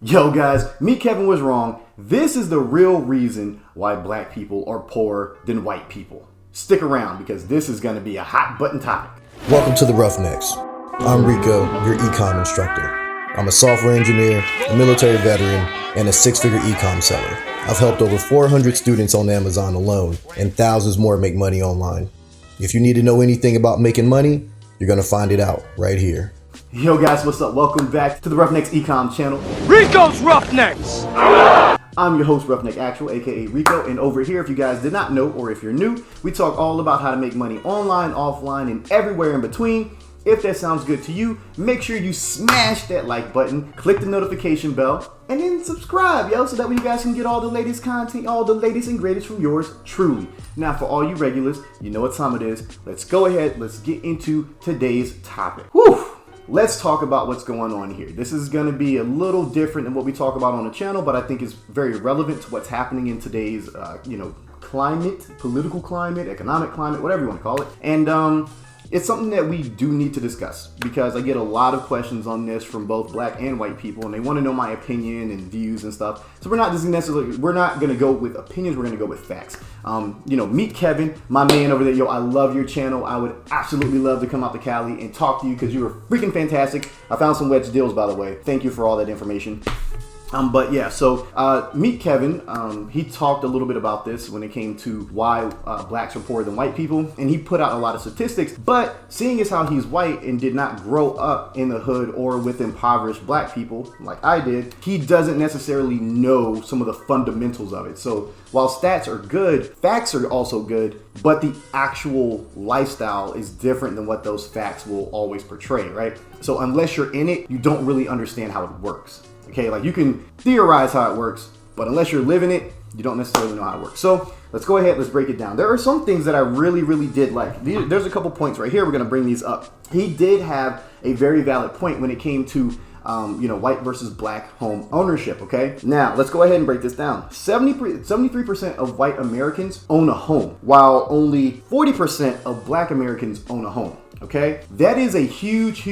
Yo guys, me Kevin was wrong. This is the real reason why black people are poorer than white people. Stick around because this is going to be a hot button topic. Welcome to the Roughnecks. I'm Rico, your ecom instructor. I'm a software engineer, a military veteran, and a six-figure ecom seller. I've helped over 400 students on Amazon alone, and thousands more make money online. If you need to know anything about making money, you're going to find it out right here. Yo guys, what's up? Welcome back to the Roughnecks Ecom channel. Rico's Roughnecks! I'm your host, Roughneck Actual, aka Rico, and over here, if you guys did not know or if you're new, we talk all about how to make money online, offline, and everywhere in between. If that sounds good to you, make sure you smash that like button, click the notification bell, and then subscribe, yo, so that way you guys can get all the latest content, all the latest and greatest from yours truly. Now, for all you regulars, you know what time it is. Let's go ahead, let's get into today's topic. Whew! Let's talk about what's going on here. This is going to be a little different than what we talk about on the channel, but I think it's very relevant to what's happening in today's, climate, political climate, economic climate, whatever you want to call it. And it's something that we do need to discuss because I get a lot of questions on this from both black and white people, and they want to know my opinion and views and stuff. So we're not going to go with opinions. We're going to go with facts. Meet Kevin, my man over there. Yo, I love your channel. I would absolutely love to come out to Cali and talk to you because you were freaking fantastic. I found some wedge deals, by the way. Thank you for all that information. Meet Kevin. He talked a little bit about this when it came to why blacks are poorer than white people, and he put out a lot of statistics. But seeing as how he's white and did not grow up in the hood or with impoverished black people like I did, he doesn't necessarily know some of the fundamentals of it. So while stats are good, facts are also good, but the actual lifestyle is different than what those facts will always portray, right? So unless you're in it, you don't really understand how it works. Okay, like you can theorize how it works, but unless you're living it, you don't necessarily know how it works. So let's go ahead, let's break it down. There are some things that I really did like. There's a couple points right here. We're going to bring these up. He did have a very valid point when it came to white versus black home ownership, okay? Now, let's go ahead and break this down. 73% of white Americans own a home, while only 40% of black Americans own a home. Okay, that is a huge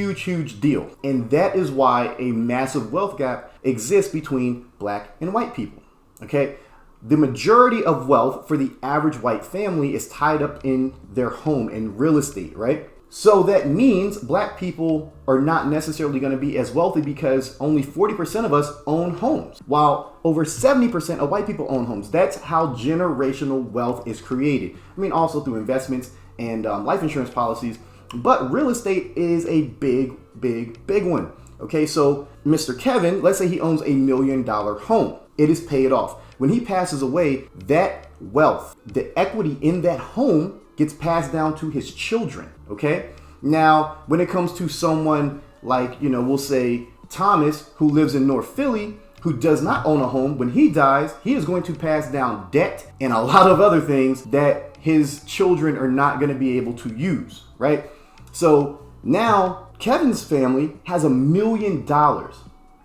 deal. And that is why a massive wealth gap exists between black and white people. Okay, the majority of wealth for the average white family is tied up in their home and real estate, right? So that means black people are not necessarily going to be as wealthy because only 40% of us own homes, while over 70% of white people own homes. That's how generational wealth is created. I mean, also through investments and life insurance policies. But real estate is a big one. Okay, so Mr. Kevin, let's say he owns $1 million home. It is paid off. When he passes away, that wealth, the equity in that home gets passed down to his children. Okay, now when it comes to someone like, we'll say Thomas, who lives in North Philly, who does not own a home, when he dies, he is going to pass down debt and a lot of other things that his children are not going to be able to use, right? So now Kevin's family has $1 million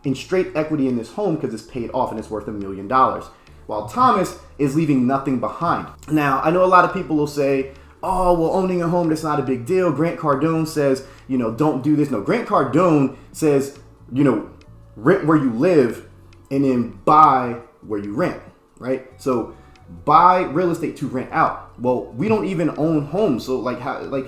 in straight equity in this home because it's paid off and it's worth $1 million, while Thomas is leaving nothing behind. Now, I know a lot of people will say, oh, well, owning a home, that's not a big deal. Grant Cardone says, don't do this. No, Grant Cardone says, rent where you live and then buy where you rent, right? So buy real estate to rent out. Well, we don't even own homes. So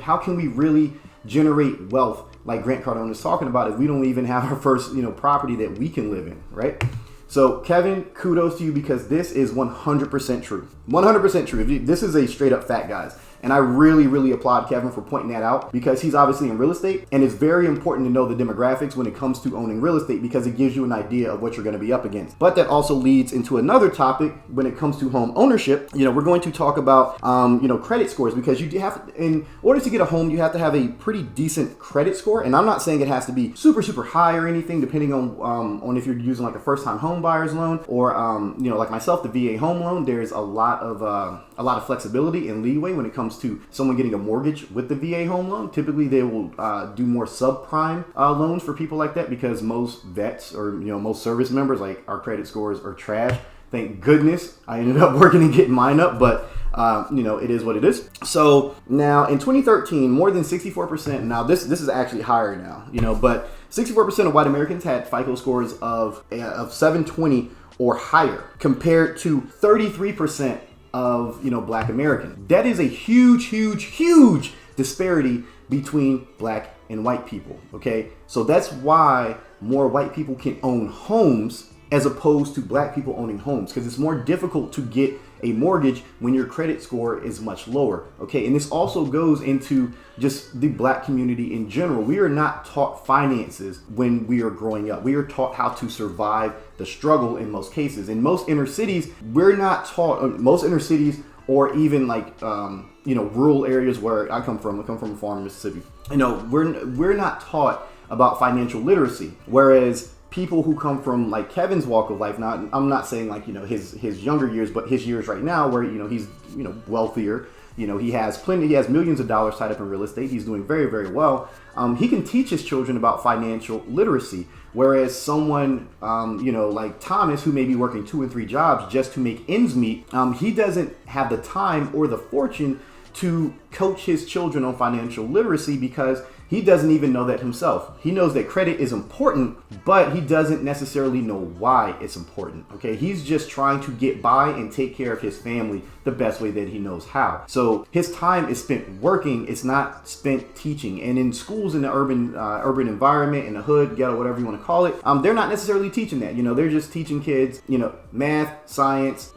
how can we really generate wealth like Grant Cardone is talking about if we don't even have our first, property that we can live in, right? So Kevin, kudos to you because this is 100% true. 100% true. This is a straight up fact, guys. And I really applaud Kevin for pointing that out because he's obviously in real estate, and it's very important to know the demographics when it comes to owning real estate because it gives you an idea of what you're going to be up against. But that also leads into another topic when it comes to home ownership. We're going to talk about credit scores because you have, in order to get a home, you have to have a pretty decent credit score. And I'm not saying it has to be super high or anything, depending on if you're using like a first time home buyer's loan or like myself, the VA home loan. There's a lot of flexibility and leeway when it comes to someone getting a mortgage with the VA home loan. Typically, they will do more subprime loans for people like that because most vets or most service members, like our credit scores are trash. Thank goodness I ended up working and getting mine up, but it is what it is. So now in 2013, more than 64%. Now this is actually higher now, but 64% of white Americans had FICO scores of 720 or higher, compared to 33% of Black Americans. That is a huge disparity between Black and white people. Okay, so that's why more white people can own homes as opposed to Black people owning homes, because it's more difficult to get a mortgage when your credit score is much lower. Okay, and this also goes into just the Black community in general. We are not taught finances when we are growing up. We are taught how to survive the struggle in most cases. In most inner cities, we're not taught, most inner cities, or even like rural areas where I come from a farm in Mississippi. We're not taught about financial literacy, whereas people who come from like Kevin's walk of life, now I'm not saying like his younger years, but his years right now, where he's wealthier, he has millions of dollars tied up in real estate, he's doing very, very well. He can teach his children about financial literacy, whereas someone like Thomas, who may be working 2 and 3 jobs just to make ends meet, he doesn't have the time or the fortune to coach his children on financial literacy, because he doesn't even know that himself. He knows that credit is important, but he doesn't necessarily know why it's important. Okay, he's just trying to get by and take care of his family the best way that he knows how. So his time is spent working, it's not spent teaching. And in schools in the urban environment, in the hood, ghetto, whatever you want to call it, they're not necessarily teaching that. They're just teaching kids, math, science,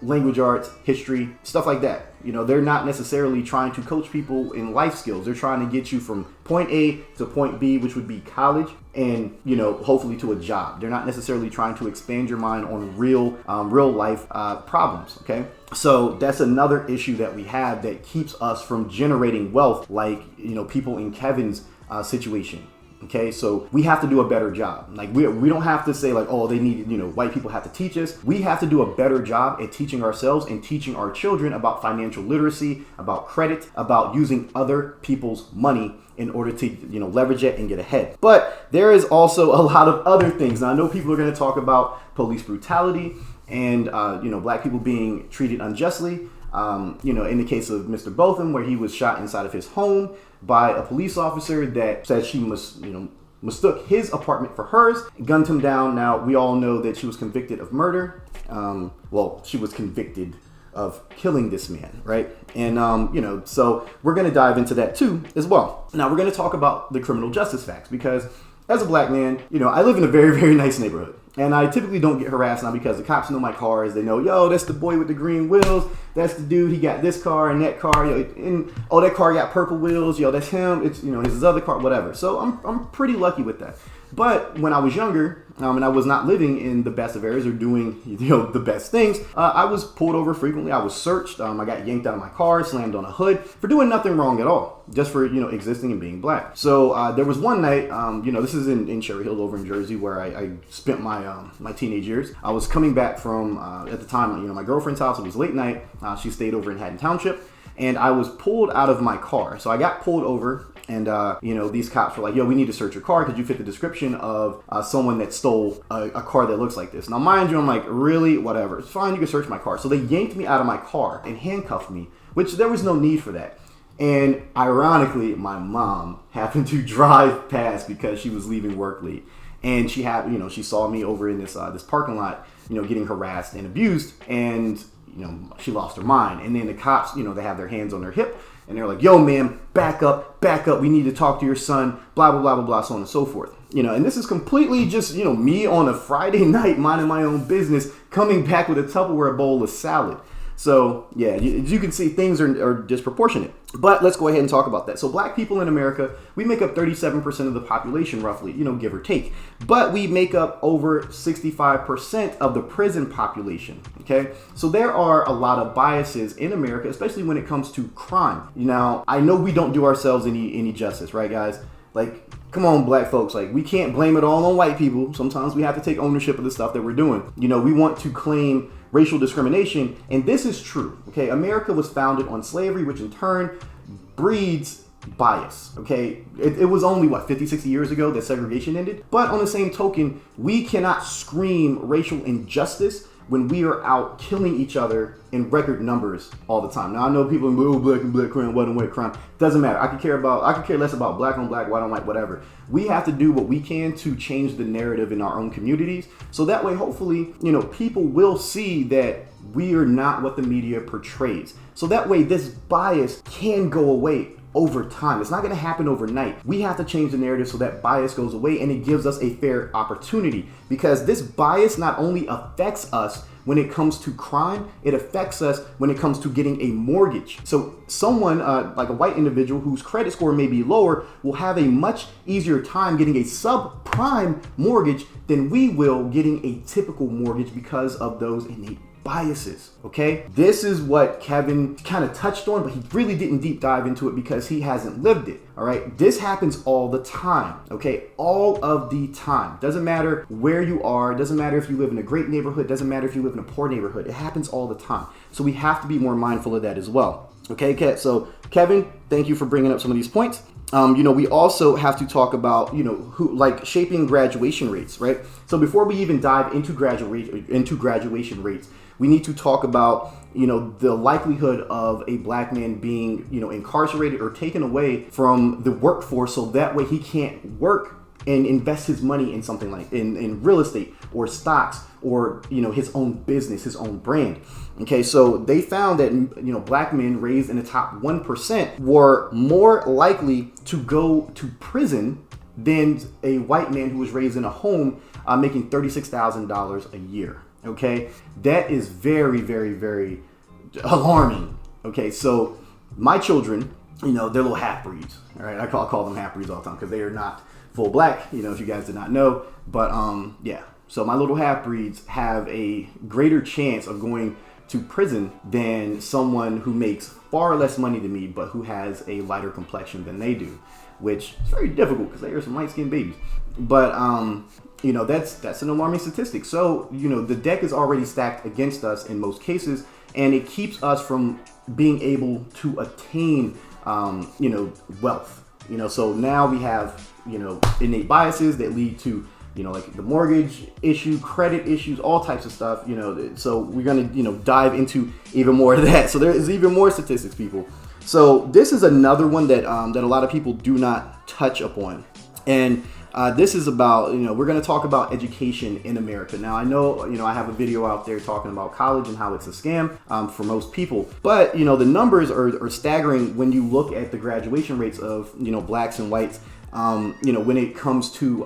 language arts, history, stuff like that. They're not necessarily trying to coach people in life skills. They're trying to get you from point A to point B, which would be college, and hopefully to a job. They're not necessarily trying to expand your mind on real life problems. Okay, so that's another issue that we have that keeps us from generating wealth, like people in Kevin's situation. Okay, so we have to do a better job. Like we don't have to say like, oh, they need, white people have to teach us. We have to do a better job at teaching ourselves and teaching our children about financial literacy, about credit, about using other people's money in order to, leverage it and get ahead. But there is also a lot of other things. Now, I know people are going to talk about police brutality and, Black people being treated unjustly. In the case of Mr. Botham, where he was shot inside of his home by a police officer that said she mistook his apartment for hers, gunned him down. Now, we all know that she was convicted of murder. She was convicted of killing this man, right? And, so we're going to dive into that too as well. Now, we're going to talk about the criminal justice facts, because as a Black man, I live in a very, very nice neighborhood. And I typically don't get harassed now because the cops know my cars. They know, yo, that's the boy with the green wheels. That's the dude. He got this car and that car. That car got purple wheels. Yo, that's him. It's his other car, whatever. So I'm pretty lucky with that. But when I was younger, and I was not living in the best of areas or doing the best things, I was pulled over frequently. I was searched. I got yanked out of my car, slammed on a hood for doing nothing wrong at all, just for existing and being Black. So there was one night, this is in Cherry Hill over in Jersey, where I spent my teenage years. I was coming back from at the time my girlfriend's house. It was late night. She stayed over in Haddon Township, and I was pulled out of my car. So I got pulled over. And, these cops were like, yo, we need to search your car because you fit the description of someone that stole a car that looks like this. Now, mind you, I'm like, really? Whatever. It's fine. You can search my car. So they yanked me out of my car and handcuffed me, which there was no need for that. And ironically, my mom happened to drive past because she was leaving work late. And she had, she saw me over in this parking lot, getting harassed and abused. And, she lost her mind. And then the cops, they have their hands on their hip. And they're like, yo, man, back up. We need to talk to your son, blah, blah, blah, blah, blah, so on and so forth. And this is completely just, me on a Friday night, minding my own business, coming back with a Tupperware bowl of salad. So, yeah, you can see things are disproportionate. But let's go ahead and talk about that. So Black people in America, we make up 37% of the population, roughly, give or take. But we make up over 65% of the prison population, okay? So there are a lot of biases in America, especially when it comes to crime. Now, I know we don't do ourselves any justice, right, guys? Like, come on, Black folks, like, we can't blame it all on white people. Sometimes we have to take ownership of the stuff that we're doing. We want to claim racial discrimination, and this is true, okay? America was founded on slavery, which in turn breeds bias, okay? It was only, 50, 60 years ago that segregation ended? But on the same token, we cannot scream racial injustice when we are out killing each other in record numbers all the time. Now I know people are black and black crime, white and white crime. Doesn't matter. I could care less about black on black, white on white, whatever. We have to do what we can to change the narrative in our own communities. So that way, hopefully, people will see that we are not what the media portrays. So that way this bias can go away over time. It's not going to happen overnight. We have to change the narrative so that bias goes away and it gives us a fair opportunity, because this bias not only affects us when it comes to crime, it affects us when it comes to getting a mortgage. So someone like a white individual whose credit score may be lower will have a much easier time getting a subprime mortgage than we will getting a typical mortgage because of those innate biases. Okay, this is what Kevin kind of touched on, but he really didn't deep dive into it because he hasn't lived it. All right, this happens all the time. Okay, all of the time. Doesn't matter where you are, doesn't matter if you live in a great neighborhood, doesn't matter if you live in a poor neighborhood. It happens all the time. So we have to be more mindful of that as well. Okay, so Kevin, thank you for bringing up some of these points. We also have to talk about, who like shaping graduation rates, right? So before we even dive into graduation rates, we need to talk about, the likelihood of a black man being, incarcerated or taken away from the workforce, so that way he can't work and invest his money in something like in real estate or stocks or, his own business, his own brand. Okay, so they found that, black men raised in the top 1% were more likely to go to prison than a white man who was raised in a home making $36,000 a year. Okay, that is very, very, very alarming. Okay, so my children, they're little half breeds. All right, I call them half breeds all the time because they are not full black. If you guys did not know, but yeah. So my little half breeds have a greater chance of going to prison than someone who makes far less money than me, but who has a lighter complexion than they do, which is very difficult because they are some light-skinned babies. But that's an alarming statistic. So, the deck is already stacked against us in most cases, and it keeps us from being able to attain, wealth. So now we have, innate biases that lead to, like the mortgage issue, credit issues, all types of stuff, so we're going to, dive into even more of that. So there is even more statistics, people. So this is another one that that a lot of people do not touch upon. And this is about, we're going to talk about education in America. Now, I know, I have a video out there talking about college and how it's a scam for most people. But, the numbers are staggering when you look at the graduation rates of, blacks and whites, when it comes to,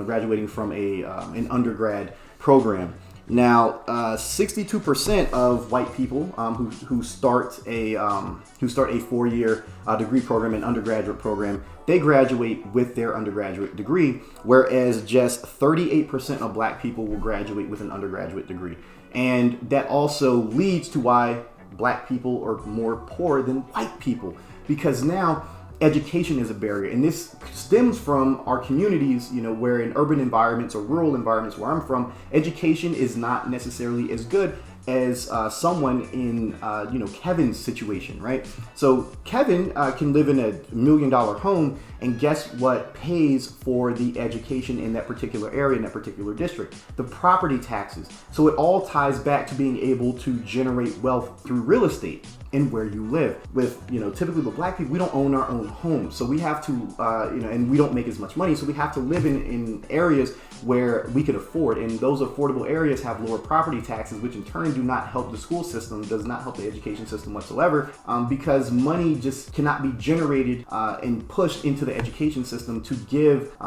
graduating from an undergrad program. Now, 62% of white people who start a 4-year degree program, an undergraduate program, they graduate with their undergraduate degree, whereas just 38% of black people will graduate with an undergraduate degree. And that also leads to why black people are more poor than white people, because now education is a barrier. And this stems from our communities, where in urban environments or rural environments where I'm from, education is not necessarily as good as someone in, Kevin's situation, right? So Kevin can live in $1 million home, and guess what pays for the education in that particular area, in that particular district? The property taxes. So it all ties back to being able to generate wealth through real estate and where you live. With, typically with black people, we don't own our own homes. So we have to, and we don't make as much money. So we have to live in areas where we can afford. And those affordable areas have lower property taxes, which in turn do not help the school system, does not help the education system whatsoever, because money just cannot be generated and pushed into the education system to give,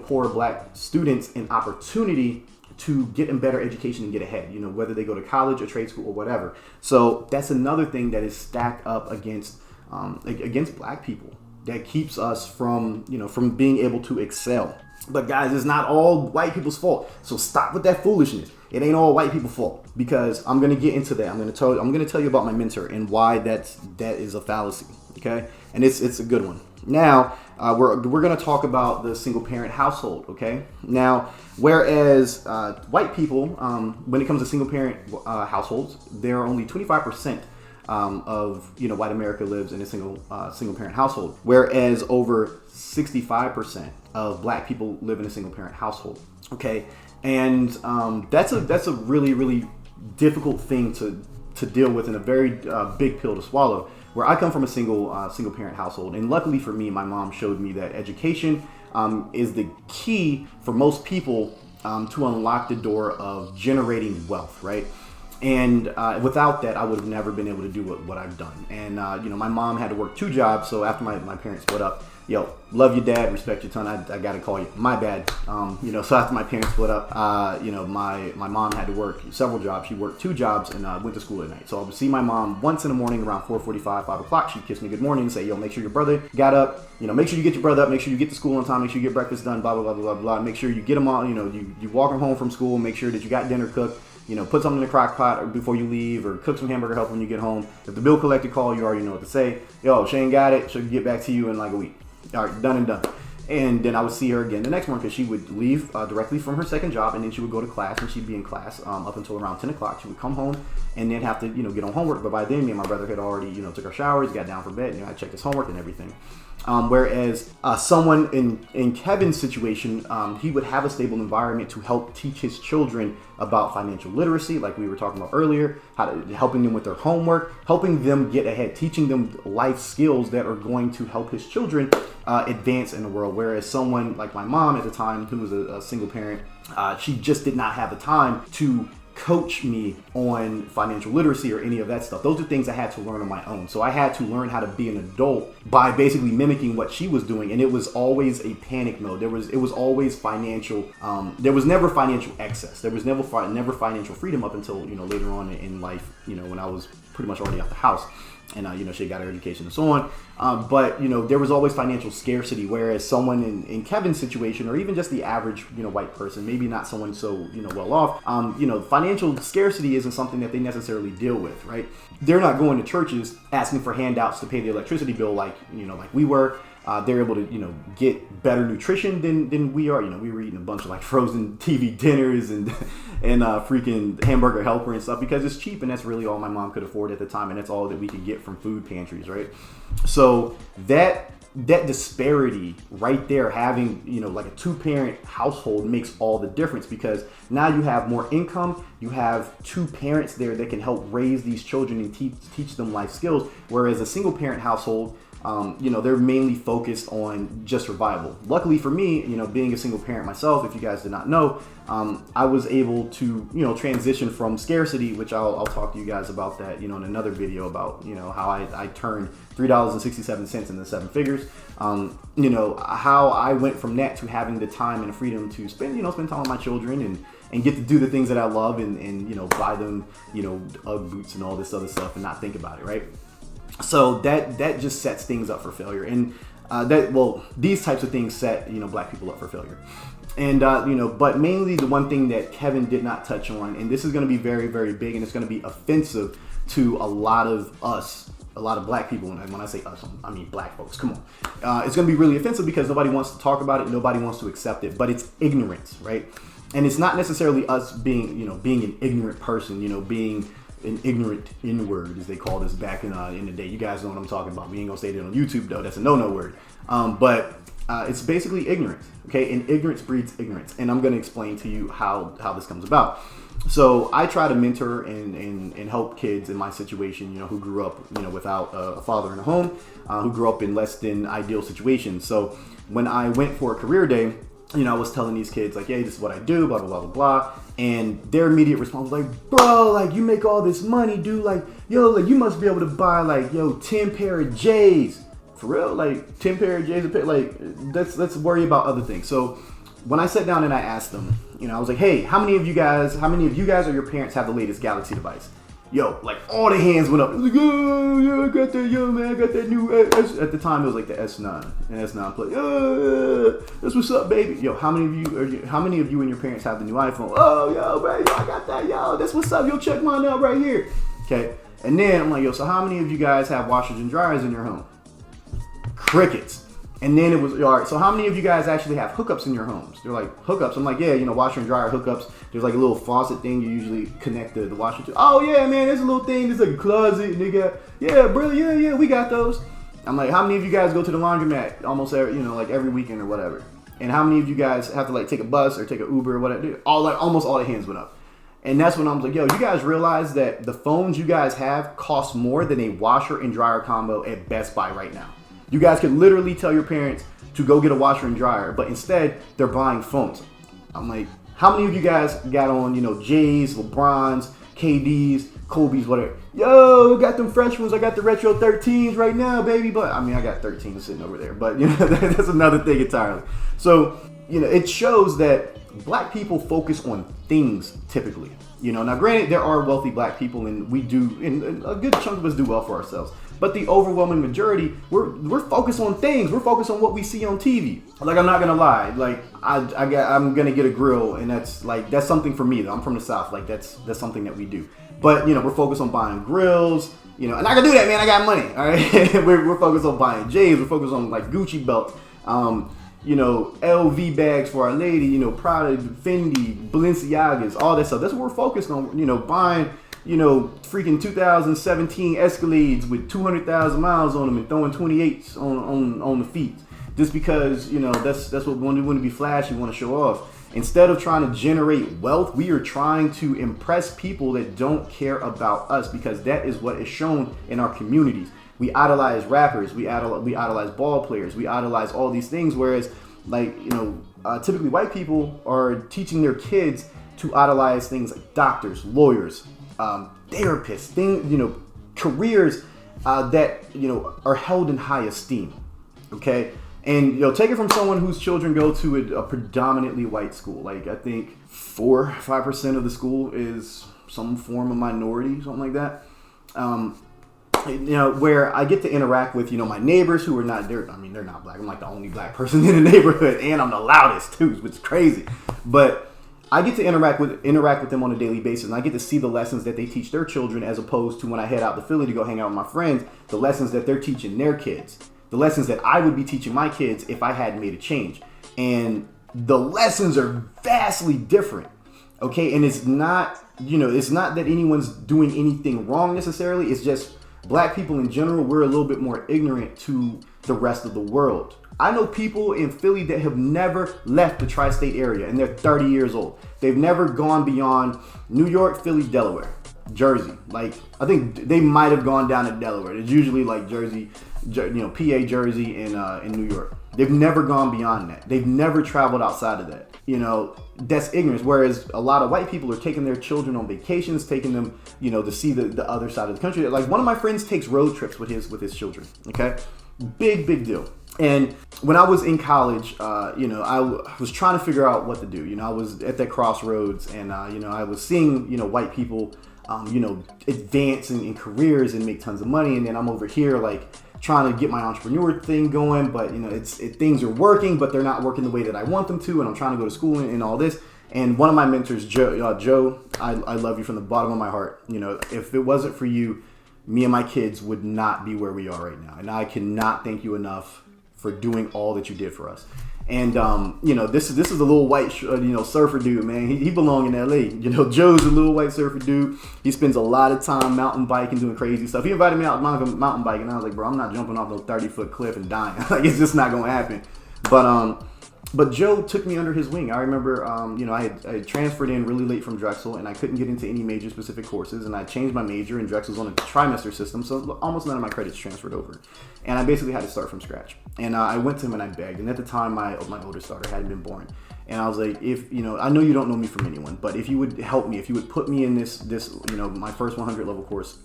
poor black students an opportunity to get a better education and get ahead, whether they go to college or trade school or whatever. So that's another thing that is stacked up against black people that keeps us from being able to excel. But guys, it's not all white people's fault. So stop with that foolishness. It ain't all white people's fault, because I'm going to get into that. I'm going to tell you about my mentor and why that is a fallacy. Okay. And it's a good one. Now, we're going to talk about the single parent household. Okay. Now, whereas white people, when it comes to single parent households, there are only 25% of white America lives in a single parent household, whereas over 65% of black people live in a single parent household. Okay. And that's a really, really difficult thing to deal with and a very big pill to swallow. Where I come from a single parent household, and luckily for me, my mom showed me that education is the key for most people to unlock the door of generating wealth, right? And without that, I would have never been able to do what I've done. And my mom had to work 2 jobs, so after my parents split up, love your dad, respect your son. I gotta call you, my bad. So after my parents split up, my mom had to work several jobs. She worked 2 jobs and went to school at night. So I would see my mom once in the morning around 4:45, 5 o'clock. She'd kiss me good morning and say, make sure your brother got up. Make sure you get your brother up. Make sure you get to school on time. Make sure you get breakfast done. Blah blah blah blah blah. Make sure you get him all. You walk him home from school. Make sure that you got dinner cooked. Put something in the crock pot before you leave, or cook some hamburger help when you get home. If the bill collector call, you already know what to say. Shane got it. She'll get back to you in like a week. All right, done and done. And then I would see her again the next morning because she would leave directly from her second job, and then she would go to class, and she'd be in class up until around 10 o'clock. She would come home and then have to, get on homework. But by then, me and my brother had already, took our showers, got down for bed, I checked his homework and everything. Whereas someone in Kevin's situation, he would have a stable environment to help teach his children about financial literacy, like we were talking about earlier, helping them with their homework, helping them get ahead, teaching them life skills that are going to help his children advance in the world. Whereas someone like my mom at the time, who was a single parent, she just did not have the time to coach me on financial literacy or any of that stuff. Those are things I had to learn on my own. So I had to learn how to be an adult by basically mimicking what she was doing, and it was always a panic mode. It was always financial. There was never financial excess. There was never financial freedom up until later on in life. When I was pretty much already out the house. And, she got her education and so on. But, there was always financial scarcity, whereas someone in Kevin's situation, or even just the average, white person, maybe not someone so, well off, financial scarcity isn't something that they necessarily deal with, right? They're not going to churches asking for handouts to pay the electricity bill like we were. They're able to, get better nutrition than we are. We were eating a bunch of like frozen TV dinners and freaking hamburger helper and stuff because it's cheap, and that's really all my mom could afford at the time, and that's all that we could get from food pantries, right? So that disparity right there, having like a 2-parent household, makes all the difference, because now you have more income, you have 2 parents there that can help raise these children and teach them life skills, whereas a single parent household, they're mainly focused on just survival. Luckily for me, being a single parent myself, if you guys did not know, I was able to, transition from scarcity, which I'll talk to you guys about that, in another video about, how I turned $3.67 into 7 figures. How I went from that to having the time and freedom to spend time with my children and get to do the things that I love and buy them, UGG boots and all this other stuff and not think about it, right? So that just sets things up for failure, and these types of things set black people up for failure, and but mainly the one thing that Kevin did not touch on, and this is going to be very, very big, and it's going to be offensive to a lot of black people, and when I say us, I mean black folks. Come on, it's going to be really offensive because nobody wants to talk about it, nobody wants to accept it, but it's ignorance, right? And it's not necessarily us being an ignorant person, being an ignorant N-word, as they called us back in the day. You guys know what I'm talking about. We ain't gonna say that on YouTube though. That's a no word. But it's basically ignorance. Okay, and ignorance breeds ignorance. And I'm gonna explain to you how this comes about. So I try to mentor and help kids in my situation, who grew up, without a father in a home, who grew up in less than ideal situations. So when I went for a career day, I was telling these kids like, hey, this is what I do, blah, blah, blah, blah, blah. And their immediate response was like, bro, like, you make all this money, dude. Like, yo, like, you must be able to buy, like, 10 pair of J's. For real? Like, 10 pair of J's a pair? Like, let's worry about other things. So when I sat down and I asked them, I was like, hey, how many of you guys or your parents have the latest Galaxy device? Yo, like, all the hands went up. It was like, oh, yeah, I got that, yo, man, I got that new S. At the time, it was like the S9, and S9 Plus. That's what's up, baby. Yo, how many of you and your parents have the new iPhone? Oh, yo, baby, I got that, yo, that's what's up. Yo, check mine out right here. Okay, and then I'm like, yo, so how many of you guys have washers and dryers in your home? Crickets. And then it was, all right, so how many of you guys actually have hookups in your homes? They're like, hookups? I'm like, yeah, washer and dryer hookups. There's like a little faucet thing you usually connect the washer to. Oh, yeah, man, there's a little thing. There's like a closet. And they got, yeah, bro, yeah, we got those. I'm like, how many of you guys go to the laundromat almost every, like every weekend or whatever? And how many of you guys have to like take a bus or take an Uber or whatever? Almost all the hands went up. And that's when I was like, yo, you guys realize that the phones you guys have cost more than a washer and dryer combo at Best Buy right now. You guys could literally tell your parents to go get a washer and dryer, but instead they're buying phones. I'm like, how many of you guys got on, Jays, LeBrons, KDs, Kobe's, whatever? Yo, got them fresh ones. I got the retro 13s right now, baby. But I got 13s sitting over there. But that's another thing entirely. So, it shows that black people focus on things typically. Now granted, there are wealthy black people, and we do, and a good chunk of us do well for ourselves. But the overwhelming majority, we're focused on things. We're focused on what we see on TV. Like, I'm not gonna lie. Like, I'm gonna get a grill, and that's something for me though. I'm from the South. Like, that's something that we do. But we're focused on buying grills. And I can do that, man. I got money. All right. we're focused on buying J's. We're focused on like Gucci belts. LV bags for our lady. Prada, Fendi, Balenciagas, all that stuff. That's what we're focused on. Buying. Freaking 2017 Escalades with 200,000 miles on them and throwing 28s on the feet. Just because, that's what we want to be flashy, want to show off. Instead of trying to generate wealth, we are trying to impress people that don't care about us, because that is what is shown in our communities. We idolize rappers, we idolize ball players, we idolize all these things, whereas typically white people are teaching their kids to idolize things like doctors, lawyers, therapists, careers that are held in high esteem. Okay, and take it from someone whose children go to a predominantly white school. Like, I think 4-5% of the school is some form of minority, something like that. Where I get to interact with my neighbors who are not there. I mean, they're not black. I'm like the only black person in the neighborhood, and I'm the loudest too, which is crazy. But I get to interact with them on a daily basis, and I get to see the lessons that they teach their children, as opposed to when I head out to Philly to go hang out with my friends, the lessons that they're teaching their kids, the lessons that I would be teaching my kids if I hadn't made a change. And the lessons are vastly different. Okay, and it's not that anyone's doing anything wrong necessarily. It's just black people in general, we're a little bit more ignorant to the rest of the world. I know people in Philly that have never left the tri-state area, and they're 30 years old. They've never gone beyond New York, Philly, Delaware, Jersey. Like, I think they might have gone down to Delaware. It's usually like Jersey, PA, Jersey, and New York. They've never gone beyond that. They've never traveled outside of that. That's ignorance. Whereas a lot of white people are taking their children on vacations, taking them, to see the other side of the country. Like, one of my friends takes road trips with his children. Okay, big deal. And when I was in college, I was trying to figure out what to do. I was at that crossroads, and I was seeing white people, advance in careers and make tons of money, and then I'm over here like trying to get my entrepreneur thing going, but things are working, but they're not working the way that I want them to, and I'm trying to go to school and all this. And one of my mentors, Joe, I love you from the bottom of my heart. If it wasn't for you, me and my kids would not be where we are right now, and I cannot thank you enough for doing all that you did for us. And this is a little white surfer dude, man. He belong in LA. Joe's a little white surfer dude. He spends a lot of time mountain biking, doing crazy stuff. He invited me out mountain biking, and I was like, bro, I'm not jumping off no 30-foot cliff and dying. Like, it's just not gonna happen. But Joe took me under his wing. I remember, I had transferred in really late from Drexel, and I couldn't get into any major specific courses, and I changed my major, and Drexel's on a trimester system, so almost none of my credits transferred over. And I basically had to start from scratch. And I went to him and I begged, and at the time, my oldest daughter hadn't been born. And I was like, I know you don't know me from anyone, but if you would help me, if you would put me in this my first 100 level course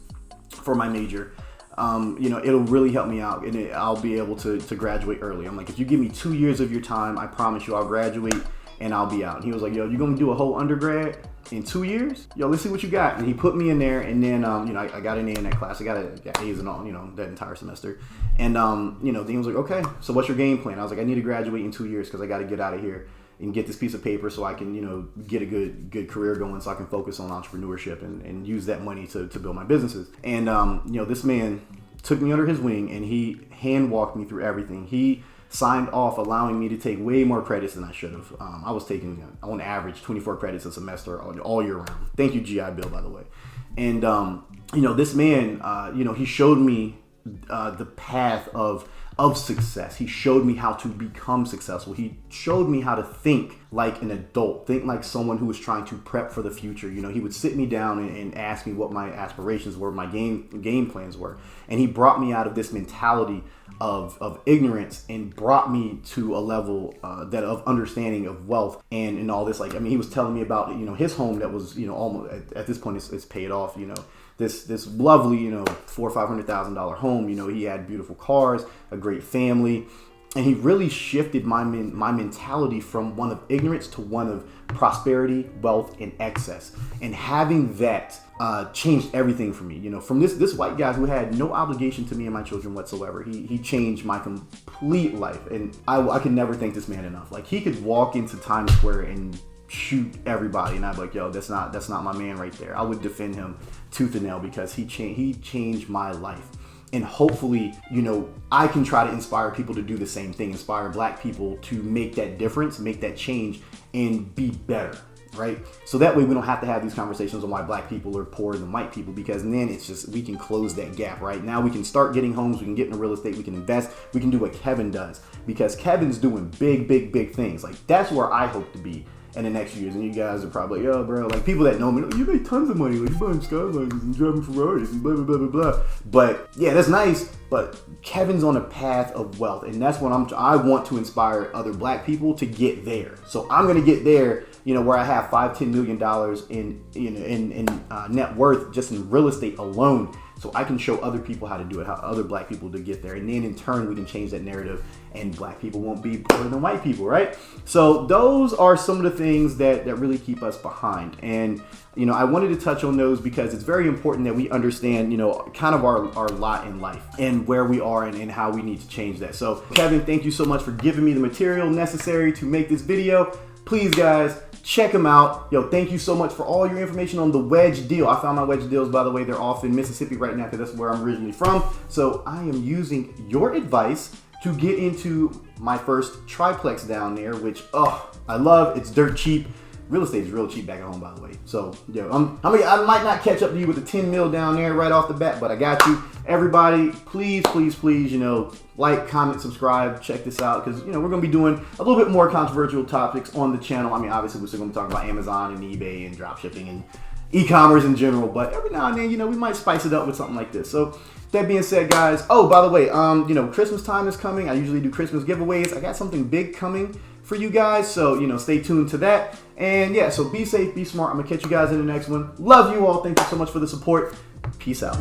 for my major, it'll really help me out, and I'll be able to graduate early. I'm like, if you give me 2 years of your time, I promise you I'll graduate and I'll be out. And he was like, yo, you gonna do a whole undergrad in 2 years? Yo, let's see what you got. And he put me in there, and then I got an A in that class. I got A's and all, that entire semester. And then he was like, okay, so what's your game plan? I was like, I need to graduate in 2 years because I got to get out of here and get this piece of paper so I can, get a good career going, so I can focus on entrepreneurship and use that money to build my businesses. And, this man took me under his wing, and he hand walked me through everything. He signed off allowing me to take way more credits than I should have. I was taking, on average, 24 credits a semester all year round. Thank you, GI Bill, by the way. And, this man, he showed me the path of success. He showed me how to become successful. He showed me how to think like an adult. Think like someone who was trying to prep for the future. You know, he would sit me down and ask me what my aspirations were, my game plans were. And he brought me out of this mentality of ignorance and brought me to a level that of understanding of wealth and all this. Like, I mean, he was telling me about, you know, his home that was, you know, almost at this point it's paid off, you know, this lovely, you know, $400,000 or $500,000 home. You know, he had beautiful cars, a great family. And he really shifted my mentality from one of ignorance to one of prosperity, wealth, and excess. And having that changed everything for me. You know, from this white guy who had no obligation to me and my children whatsoever, he changed my complete life. And I can never thank this man enough. Like, he could walk into Times Square and shoot everybody, and I'd be like, yo, that's not my man right there. I would defend him tooth and nail because he changed my life. And hopefully, you know, I can try to inspire people to do the same thing, inspire Black people to make that difference, make that change, and be better, right? So that way we don't have to have these conversations on why Black people are poorer than white people, because then it's just, we can close that gap, right? Now we can start getting homes, we can get into real estate, we can invest, we can do what Kevin does, because Kevin's doing big things. Like, that's where I hope to be in the next few years. And you guys are probably, yo, bro, like, people that know me, you make tons of money, like, you buying Skyliners and driving Ferraris and blah, blah, blah, blah, blah. But yeah, that's nice, but Kevin's on a path of wealth, and that's what I want to inspire other Black people to get there. So I'm gonna get there, you know, where I have $5-10 million in net worth just in real estate alone, so I can show other people how to do it, how other Black people to get there. And then in turn, we can change that narrative and Black people won't be poorer than white people, right? So those are some of the things that really keep us behind. And, you know, I wanted to touch on those because it's very important that we understand, you know, kind of our lot in life and where we are and how we need to change that. So Kevin, thank you so much for giving me the material necessary to make this video. Please, guys, check them out. Yo, thank you so much for all your information on the wedge deal. I found my wedge deals, by the way. They're off in Mississippi right now because that's where I'm originally from. So I am using your advice to get into my first triplex down there, which, I love. It's dirt cheap. Real estate is real cheap back at home, by the way. So, yo, I might not catch up to you with the 10 mil down there right off the bat, but I got you. Everybody, please, you know, like, comment, subscribe, check this out, because, you know, we're going to be doing a little bit more controversial topics on the channel. I mean, obviously, we're still going to be talking about Amazon and eBay and dropshipping and e-commerce in general, but every now and then, you know, we might spice it up with something like this. So, that being said, guys, oh, by the way, you know, Christmas time is coming. I usually do Christmas giveaways. I got something big coming for you guys, so, you know, stay tuned to that. And yeah, so be safe, be smart. I'm gonna catch you guys in the next one. Love you all. Thank you so much for the support. Peace out.